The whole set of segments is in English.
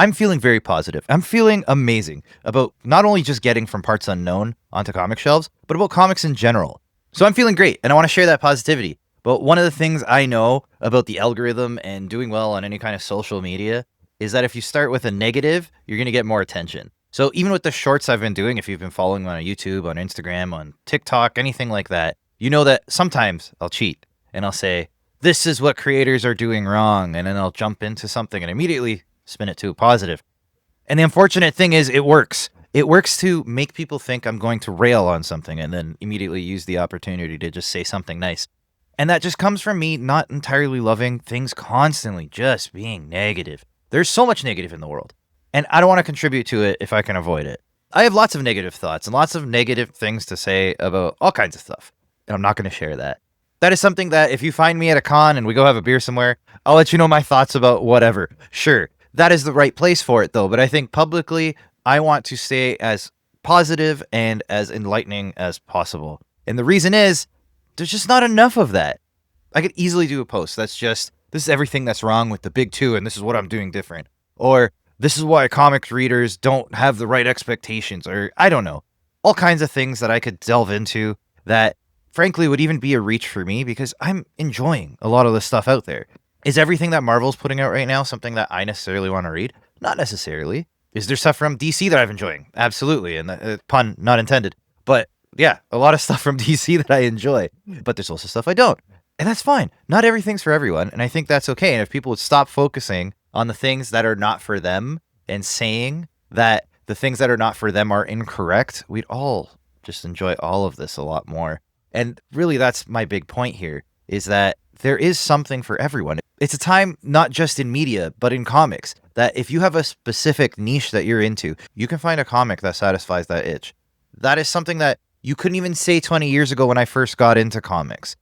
I'm feeling very positive. I'm feeling amazing about not only just getting from parts unknown onto comic shelves, but about comics in general. So I'm feeling great, and I want to share that positivity. But one of the things I know about the algorithm and doing well on any kind of social media is that if you start with a negative, you're going to get more attention. So even with the shorts I've been doing, if you've been following me on YouTube, on Instagram, on TikTok, anything like that, you know that sometimes I'll cheat and I'll say, this is what creators are doing wrong. And then I'll jump into something and immediately spin it to a positive. And the unfortunate thing is it works. It works to make people think I'm going to rail on something and then immediately use the opportunity to just say something nice. And that just comes from me not entirely loving things constantly just being negative. There's so much negative in the world, and I don't want to contribute to it if I can avoid it. I have lots of negative thoughts and lots of negative things to say about all kinds of stuff, and I'm not going to share that. That is something that if you find me at a con and we go have a beer somewhere, I'll let you know my thoughts about whatever. Sure, that is the right place for it, though, but I think publicly, I want to stay as positive and as enlightening as possible. And the reason is, there's just not enough of that. I could easily do a post that's just, this is everything that's wrong with the big two, and this is what I'm doing different. Or, this is why comics readers don't have the right expectations, or I don't know. All kinds of things that I could delve into that, frankly, would even be a reach for me because I'm enjoying a lot of the stuff out there. Is everything that Marvel's putting out right now something that I necessarily want to read? Not necessarily. Is there stuff from DC that I'm enjoying? Absolutely, and pun not intended. But yeah, a lot of stuff from DC that I enjoy, but there's also stuff I don't. And that's fine. Not everything's for everyone, and I think that's okay. And if people would stop focusing on the things that are not for them and saying that the things that are not for them are incorrect, we'd all just enjoy all of this a lot more. And really, that's my big point here, is that there is something for everyone. It's a time not just in media, but in comics, that if you have a specific niche that you're into, you can find a comic that satisfies that itch. That is something that you couldn't even say 20 years ago when I first got into comics.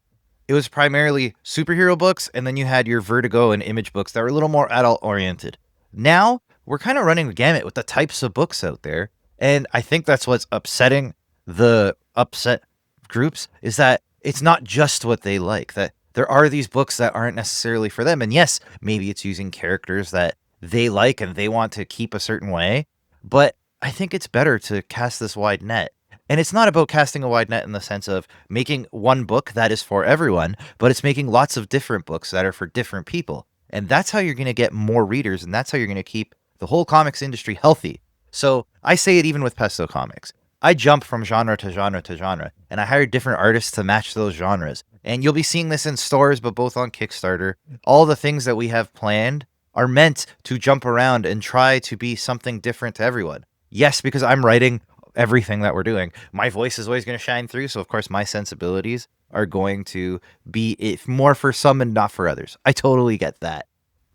It was primarily superhero books, and then you had your Vertigo and Image books that were a little more adult-oriented. Now, we're kind of running the gamut with the types of books out there, and I think that's what's upsetting the upset groups, is that it's not just what they like, that there are these books that aren't necessarily for them. And yes, maybe it's using characters that they like and they want to keep a certain way, but I think it's better to cast this wide net. And it's not about casting a wide net in the sense of making one book that is for everyone, but it's making lots of different books that are for different people. And that's how you're going to get more readers, and that's how you're going to keep the whole comics industry healthy. So I say it even with Pesto Comics. I jump from genre to genre to genre, and I hire different artists to match those genres. And you'll be seeing this in stores, but both on Kickstarter. All the things that we have planned are meant to jump around and try to be something different to everyone. Yes, because I'm writing everything that we're doing. My voice is always going to shine through, so of course my sensibilities are going to be more for some and not for others. I totally get that.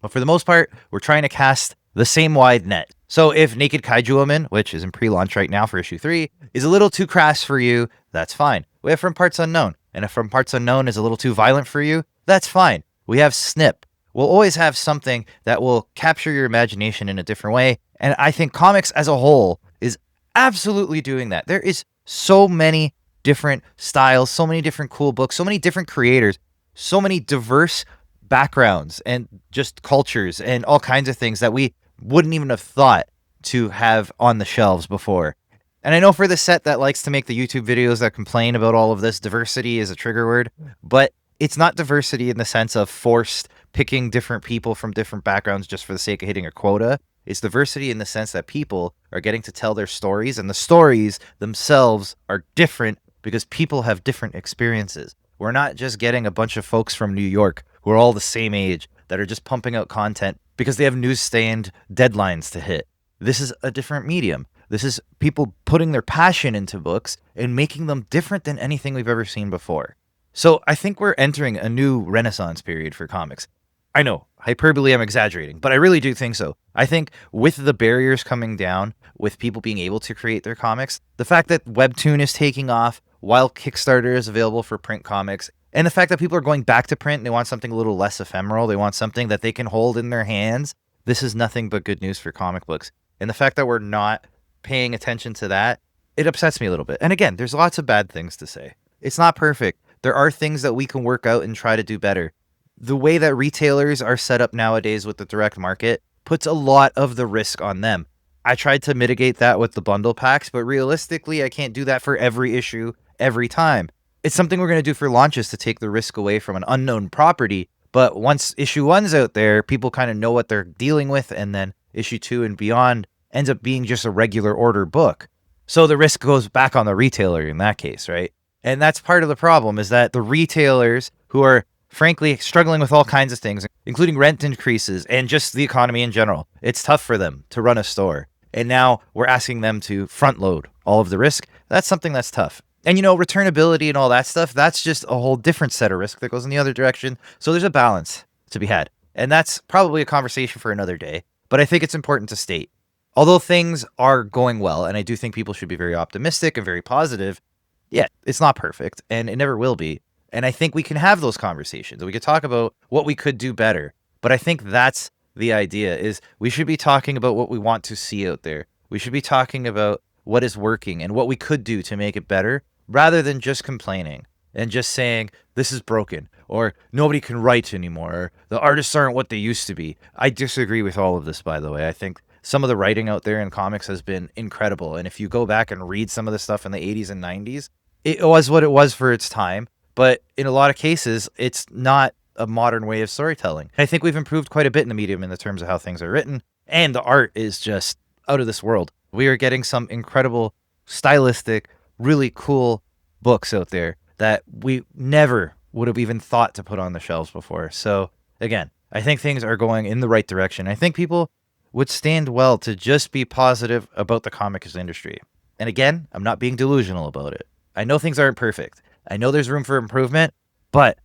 But for the most part, we're trying to cast the same wide net. So if Naked Kaiju Woman, which is in pre-launch right now for issue 3, is a little too crass for you, that's fine. We have From Parts Unknown. And if From Parts Unknown is a little too violent for you, that's fine. We have SNIP. We'll always have something that will capture your imagination in a different way. And I think comics as a whole is absolutely doing that. There is so many different styles, so many different cool books, so many different creators, so many diverse backgrounds and just cultures and all kinds of things that we wouldn't even have thought to have on the shelves before. And I know for the set that likes to make the YouTube videos that complain about all of this, diversity is a trigger word, but it's not diversity in the sense of forced picking different people from different backgrounds just for the sake of hitting a quota. It's diversity in the sense that people are getting to tell their stories, and the stories themselves are different because people have different experiences. We're not just getting a bunch of folks from New York who are all the same age that are just pumping out content because they have newsstand deadlines to hit. This is a different medium. This is people putting their passion into books and making them different than anything we've ever seen before. So I think we're entering a new renaissance period for comics. I know, hyperbole, I'm exaggerating, but I really do think so. I think with the barriers coming down, with people being able to create their comics, the fact that Webtoon is taking off while Kickstarter is available for print comics, and the fact that people are going back to print and they want something a little less ephemeral, they want something that they can hold in their hands, this is nothing but good news for comic books. And the fact that we're not paying attention to that, it upsets me a little bit. And again, there's lots of bad things to say. It's not perfect. There are things that we can work out and try to do better. The way that retailers are set up nowadays with the direct market, puts a lot of the risk on them. I tried to mitigate that with the bundle packs, but realistically, I can't do that for every issue every time. It's something we're going to do for launches to take the risk away from an unknown property. But once issue 1's out there, people kind of know what they're dealing with, and then issue 2 and beyond ends up being just a regular order book. So the risk goes back on the retailer in that case, right? And that's part of the problem, is that the retailers who are frankly struggling with all kinds of things, including rent increases and just the economy in general, it's tough for them to run a store. And now we're asking them to front load all of the risk. That's something that's tough. And returnability and all that stuff, that's just a whole different set of risk that goes in the other direction. So there's a balance to be had. And that's probably a conversation for another day. But I think it's important to state, although things are going well, and I do think people should be very optimistic and very positive, yeah, it's not perfect, and it never will be. And I think we can have those conversations. We could talk about what we could do better. But I think that's the idea, is we should be talking about what we want to see out there. We should be talking about what is working and what we could do to make it better, rather than just complaining and just saying this is broken, or nobody can write anymore, or the artists aren't what they used to be. I disagree with all of this, by the way. I think some of the writing out there in comics has been incredible. And if you go back and read some of the stuff in the 80s and 90s, it was what it was for its time. But in a lot of cases, it's not a modern way of storytelling. I think we've improved quite a bit in the medium in the terms of how things are written. And the art is just out of this world. We are getting some incredible, stylistic, really cool books out there that we never would have even thought to put on the shelves before. So again, I think things are going in the right direction. I think people would stand well to just be positive about the comics industry. And again, I'm not being delusional about it. I know things aren't perfect. I know there's room for improvement, but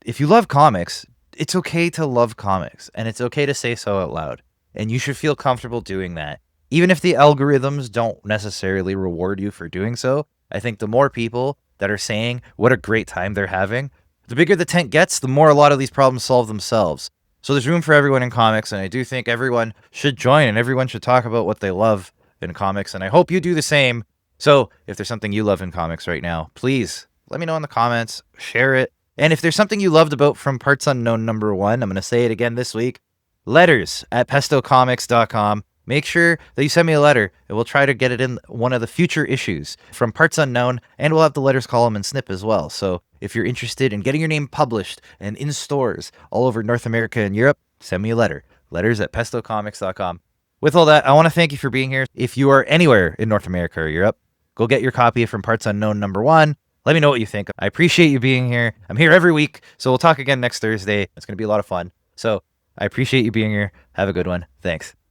if you love comics, it's okay to love comics, and it's okay to say so out loud. And you should feel comfortable doing that. Even if the algorithms don't necessarily reward you for doing so, I think the more people that are saying what a great time they're having, the bigger the tent gets, the more a lot of these problems solve themselves. So there's room for everyone in comics, and I do think everyone should join, and everyone should talk about what they love in comics, and I hope you do the same. So if there's something you love in comics right now, please let me know in the comments, share it. And if there's something you loved about From Parts Unknown #1, I'm going to say it again this week, letters@pestocomics.com. Make sure that you send me a letter, and we'll try to get it in one of the future issues from Parts Unknown, and we'll have the letters column in SNIP as well. So if you're interested in getting your name published and in stores all over North America and Europe, send me a letter, letters@pestocomics.com. With all that, I want to thank you for being here. If you are anywhere in North America or Europe, go get your copy of From Parts Unknown #1. Let me know what you think. I appreciate you being here. I'm here every week, so we'll talk again next Thursday. It's going to be a lot of fun. So I appreciate you being here. Have a good one. Thanks.